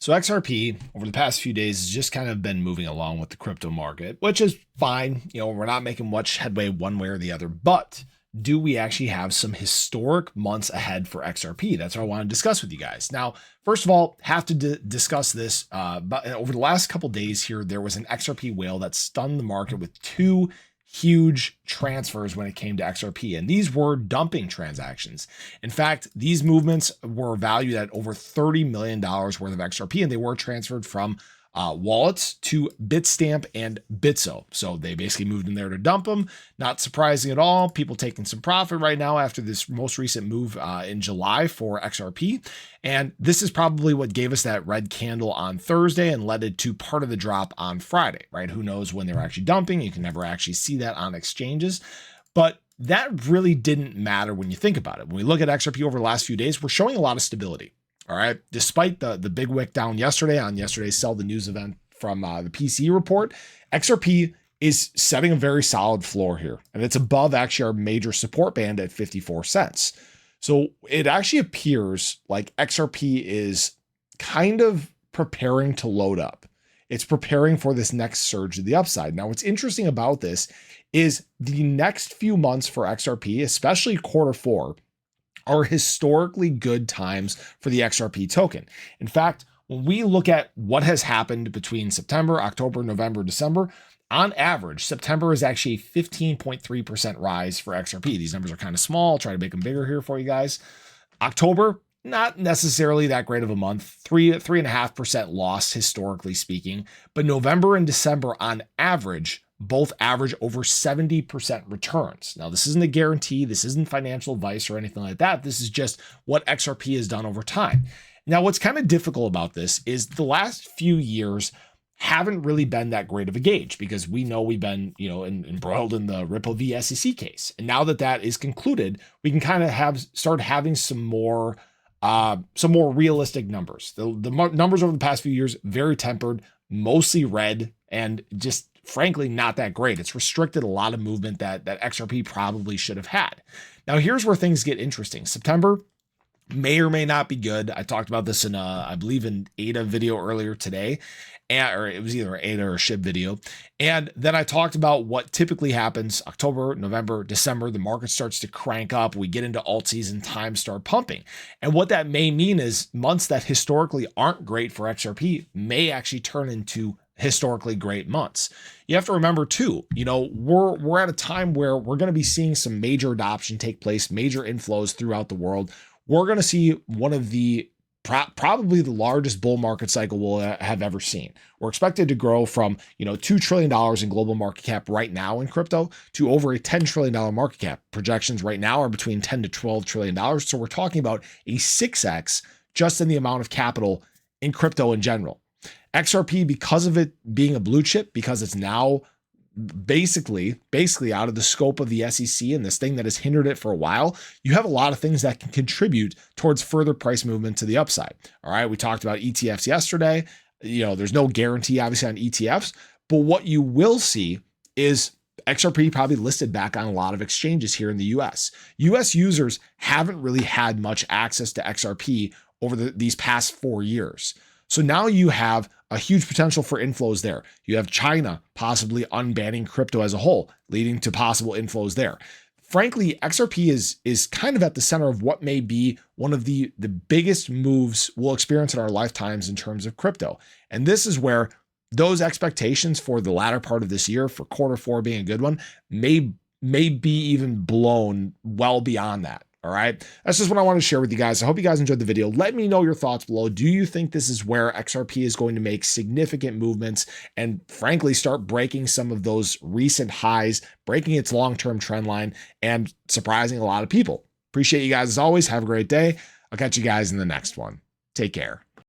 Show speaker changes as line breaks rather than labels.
So XRP over the past few days has just kind of been moving along with the crypto market, which is fine. We're not making much headway one way or the other, but do we actually have some historic months ahead for XRP? That's what I want to discuss with you guys. Now, first of all, have to discuss this. But over the last couple days here, there was an XRP whale that stunned the market with two huge transfers when it came to XRP. And these were dumping transactions. In fact, these movements were valued at over $30 million worth of XRP, and they were transferred from wallets to Bitstamp and Bitso. So they basically moved in there to dump them. Not surprising at all. People taking some profit right now after this most recent move in July for XRP. And this is probably what gave us that red candle on Thursday and led it to part of the drop on Friday, right? Who knows when they're actually dumping? You can never actually see that on exchanges. But that really didn't matter when you think about it. When we look at XRP over the last few days, we're showing a lot of stability. All right. Despite the big wick down yesterday on yesterday's Sell the News event from the PC report, XRP is setting a very solid floor here. And it's above actually our major support band at 54 cents. So it actually appears like XRP is kind of preparing to load up. It's preparing for this next surge to the upside. Now, what's interesting about this is the next few months for XRP, especially Q4, are historically good times for the XRP token. In fact, when we look at what has happened between September, October, November, December, on average, September is actually a 15.3% rise for XRP. These numbers are kind of small. I'll try to make them bigger here for you guys. October, not necessarily that great of a month, 3.5% loss historically speaking, but November and December on average both average over 70% returns. Now, this isn't a guarantee. This isn't financial advice or anything like that. This is just what XRP has done over time. Now, what's kind of difficult about this is the last few years haven't really been that great of a gauge because we know we've been, embroiled in the Ripple v SEC case. And now that that is concluded, we can kind of start having some more realistic numbers. The numbers over the past few years, very tempered, mostly red, and just frankly, not that great. It's restricted a lot of movement that XRP probably should have had. Now, here's where things get interesting. September may or may not be good. I talked about this in I believe an ADA video earlier today, or it was either an ADA or a SHIB video. And then I talked about what typically happens October, November, December. The market starts to crank up. We get into alt season, time start pumping. And what that may mean is months that historically aren't great for XRP may actually turn into historically great months. You have to remember too, we're at a time where we're going to be seeing some major adoption take place, major inflows throughout the world. We're going to see one of the probably the largest bull market cycle we'll have ever seen. We're expected to grow from, $2 trillion in global market cap right now in crypto to over a $10 trillion market cap. Projections right now are between $10 to $12 trillion. So we're talking about a 6x just in the amount of capital in crypto in general. XRP, because of it being a blue chip, because it's now basically out of the scope of the SEC and this thing that has hindered it for a while, you have a lot of things that can contribute towards further price movement to the upside. All right. We talked about ETFs yesterday. There's no guarantee obviously on ETFs, but what you will see is XRP probably listed back on a lot of exchanges here in the US. US users haven't really had much access to XRP over these past 4 years. So now you have a huge potential for inflows there. You have China possibly unbanning crypto as a whole, leading to possible inflows there. Frankly, XRP is kind of at the center of what may be one of the biggest moves we'll experience in our lifetimes in terms of crypto. And this is where those expectations for the latter part of this year, for Q4 being a good one, may be even blown well beyond that. All right. That's just what I want to share with you guys. I hope you guys enjoyed the video. Let me know your thoughts below. Do you think this is where XRP is going to make significant movements and frankly start breaking some of those recent highs, breaking its long-term trend line and surprising a lot of people? Appreciate you guys as always. Have a great day. I'll catch you guys in the next one. Take care.